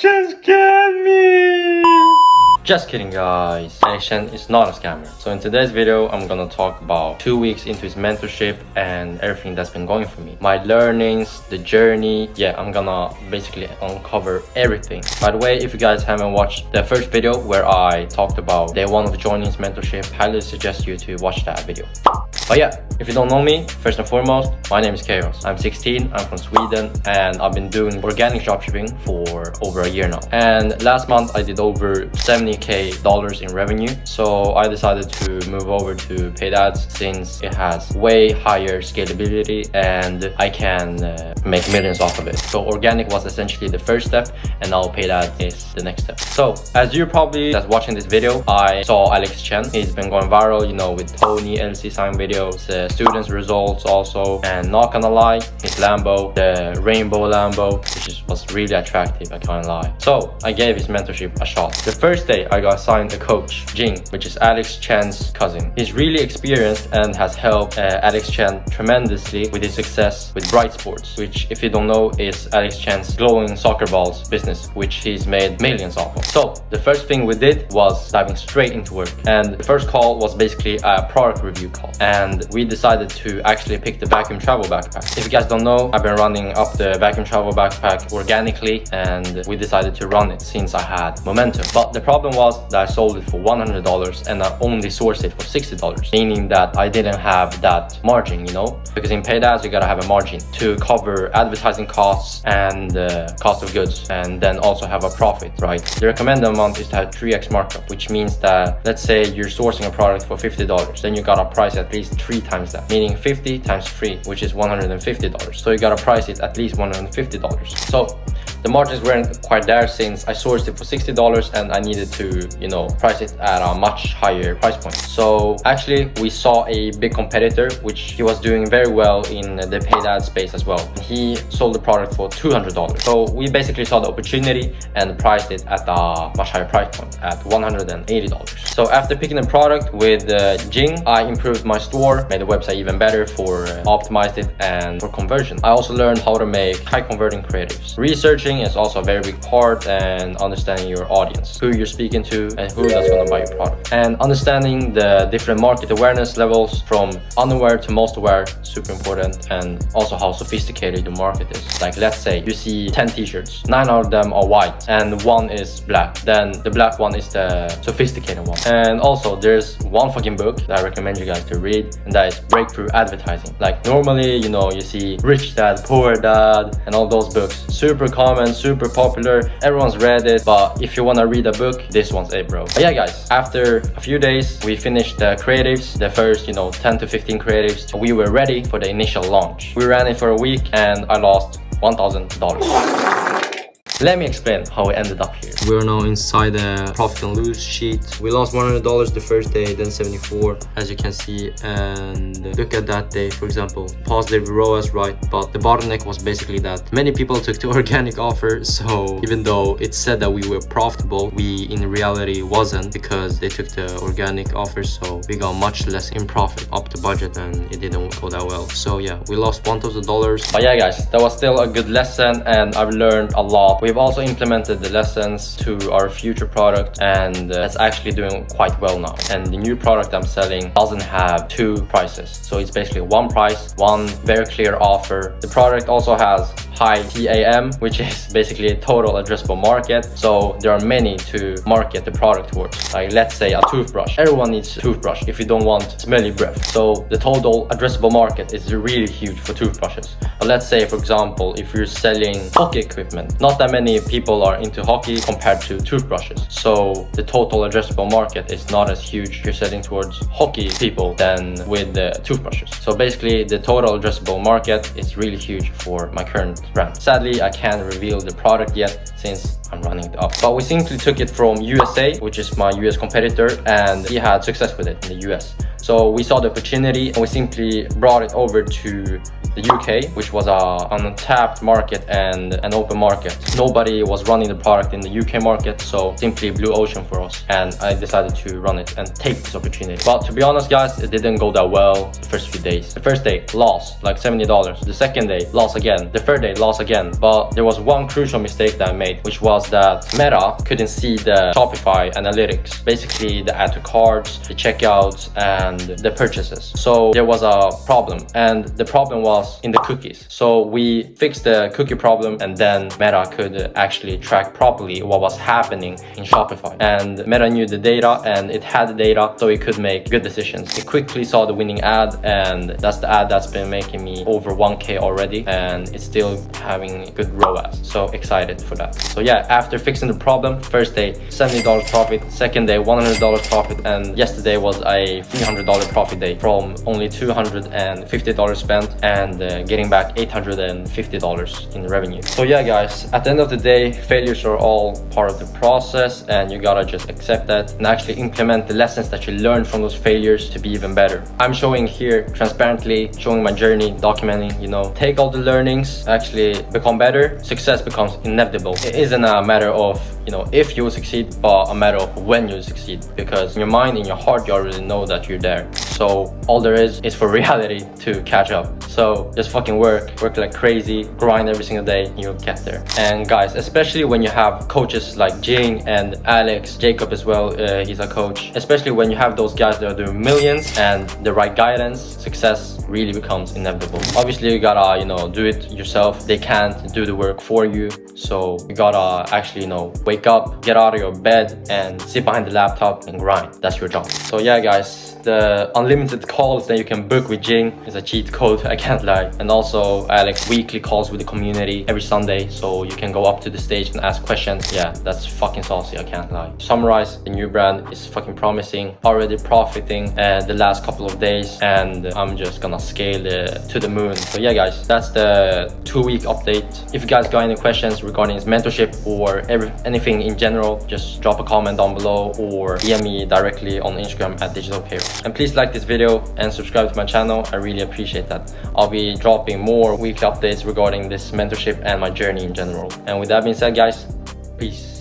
just scammed me! Just kidding guys, Alex Chen is not a scammer. So in today's video, I'm gonna talk about 2 weeks into his mentorship and everything that's been going for me. My learnings, the journey, yeah, I'm gonna basically uncover everything. By the way, if you guys haven't watched the first video where I talked about day 1 of joining his mentorship, highly suggest you to watch that video. But yeah, if you don't know me, first and foremost, my name is Chaos. I'm 16, I'm from Sweden, and I've been doing organic dropshipping for over a year now. And last month I did over $70,000 in revenue. So I decided to move over to paid ads since it has way higher scalability and I can make millions off of it. So organic was essentially the first step, and now paid ad is the next step. So as you probably that's watching this video, I saw Alex Chen. He's been going viral, you know, with Tony LC sign videos, students results also, and not gonna lie, his Lambo, the rainbow Lambo, which was really attractive, I can't lie. So I gave his mentorship a shot. The first day I got assigned a coach, Jing, which is Alex Chen's cousin. He's really experienced and has helped Alex Chen tremendously with his success with Bright Sports, which if you don't know is Alex Chen's glowing soccer balls business, which he's made millions off of. So the first thing we did was diving straight into work, and the first call was basically a product review call, and we decided to actually pick the vacuum travel backpack. If you guys don't know, I've been running up the vacuum travel backpack organically, and we decided to run it since I had momentum. But the problem was that I sold it for $100 and I only sourced it for $60, meaning that I didn't have that margin, you know, because in paid ads you gotta have a margin to cover advertising costs and cost of goods, and then also have a profit, right? The recommended amount is to have 3x markup, which means that let's say you're sourcing a product for $50, then you gotta price at least 3 times that, meaning 50 times 3, which is $150. So you gotta price it at least $150. So the margins weren't quite there since I sourced it for $60 and I needed to, you know, price it at a much higher price point. So actually we saw a big competitor, which he was doing very well in the paid ad space as well. He sold the product for $200. So we basically saw the opportunity and priced it at a much higher price point at $180. So after picking the product with Jing, I improved my store, made the website even better, optimized it, and for conversion. I also learned how to make high converting creatives. Researching is also a very big part, and understanding your audience, who you're speaking to and who that's going to buy your product, and understanding the different market awareness levels from unaware to most aware, super important, and also how sophisticated the market is. Like let's say you see 10 t-shirts, 9 out of them are white and 1 is black, then the black one is the sophisticated one. And also there's one fucking book that I recommend you guys to read, and that is Breakthrough Advertising. Like normally, you know, you see Rich Dad, Poor Dad and all those books, super common, super popular, everyone's read it, but if you want to read a book, this one's it, bro. But yeah guys, after a few days we finished the creatives, the first, you know, 10 to 15 creatives. We were ready for the initial launch. We ran it for a week and I lost $1,000. Let me explain how we ended up here. We're now inside the profit and lose sheet. We lost $100 the first day, then 74, as you can see. And look at that day, for example, positive ROAS, right? But the bottleneck was basically that many people took the organic offer. So even though it said that we were profitable, we in reality wasn't, because they took the organic offer. So we got much less in profit, up to budget, and it didn't go that well. So yeah, we lost $1,000. But yeah guys, that was still a good lesson and I've learned a lot. We've also implemented the lessons to our future product, and it's actually doing quite well now. And the new product I'm selling doesn't have 2 prices. So it's basically one price, one very clear offer. The product also has high TAM, which is basically a total addressable market. So there are many to market the product towards. Like let's say a toothbrush. Everyone needs a toothbrush if you don't want smelly breath. So the total addressable market is really huge for toothbrushes. But let's say, for example, if you're selling hockey equipment, not that many people are into hockey compared to toothbrushes. So the total addressable market is not as huge if you're selling towards hockey people than with the toothbrushes. So basically the total addressable market is really huge for my current brand. Sadly, I can't reveal the product yet since I'm running it up. But we simply took it from USA, which is my US competitor, and he had success with it in the US. So we saw the opportunity and we simply brought it over to the UK, which was an untapped market and an open market. Nobody was running the product in the UK market, so simply blue ocean for us. And I decided to run it and take this opportunity. But to be honest, guys, it didn't go that well the first few days. The first day, lost like $70. The second day, lost again. The third day, lost again. But there was one crucial mistake that I made, which was that Meta couldn't see the Shopify analytics, basically the add to carts, the checkouts, and the purchases. So there was a problem, and the problem was in the cookies. So we fixed the cookie problem, and then Meta could actually track properly what was happening in Shopify. And Meta knew the data, and it had the data, so it could make good decisions. It quickly saw the winning ad, and that's the ad that's been making me over 1K already, and it's still having good ROAS. So excited for that. So yeah, after fixing the problem, first day $70 profit, second day $100 profit, and yesterday was a $300 profit day from only $250 spent, and getting back $850 in revenue. So yeah, guys, at the end of the day, failures are all part of the process, and you gotta just accept that and actually implement the lessons that you learned from those failures to be even better. I'm showing here transparently, showing my journey, documenting, take all the learnings, actually become better. Success becomes inevitable. It isn't a matter of if you will succeed, but a matter of when you succeed, because in your mind, in your heart, you already know that you're there. So all there is for reality to catch up. So just fucking work like crazy, grind every single day, and you'll get there. And guys, especially when you have coaches like Jing and Alex, Jacob as well, he's a coach. Especially when you have those guys that are doing millions and the right guidance, success really becomes inevitable. Obviously, you gotta do it yourself. They can't do the work for you. So you gotta actually wake up, get out of your bed, and sit behind the laptop and grind. That's your job. So yeah, guys, the unlimited calls that you can book with Jing is a cheat code, I can't lie. And also Alex, weekly calls with the community every Sunday, so you can go up to the stage and ask questions. Yeah, that's fucking saucy, I can't lie. To summarize, the new brand is fucking promising, already profiting the last couple of days, and I'm just gonna scale it to the moon. So yeah, guys, that's the 2-week update. If you guys got any questions regarding his mentorship or anything in general, just drop a comment down below or DM me directly on Instagram at Digital Payroll. And please like this video and subscribe to my channel. I really appreciate that. I'll be dropping more weekly updates regarding this mentorship and my journey in general. And with that being said, guys, peace.